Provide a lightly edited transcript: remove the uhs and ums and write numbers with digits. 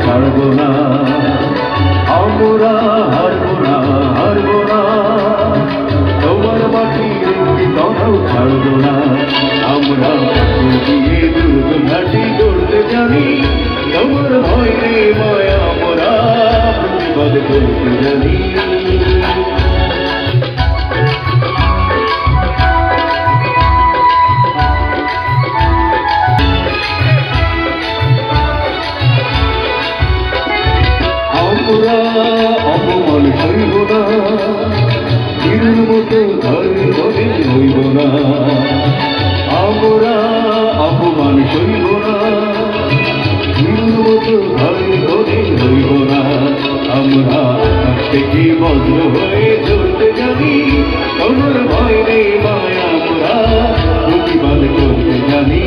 ছাড়বো না, আমরা হারবো না, হারবো না, তোমার মাটির একটি কথাও ছাড়বো না। আমরা দিয়ে দ্রুত ঘাটি করতে জানি, তোমার ভয় নেই মায়া, আমরা প্রতিবাদ করতে জানি। আমরা অপমান সইব না, বীরের মতো ধারে ধরে হইব না। আমরা অপমান সইব না, বীরের মতো ধারে ধরে হইব না। আমরা আকাশ থেকে বজ্র হয়ে চলতে জানি, তোমার ভয় নেই মায়া, আমরা প্রতিবাদ করতে জানি।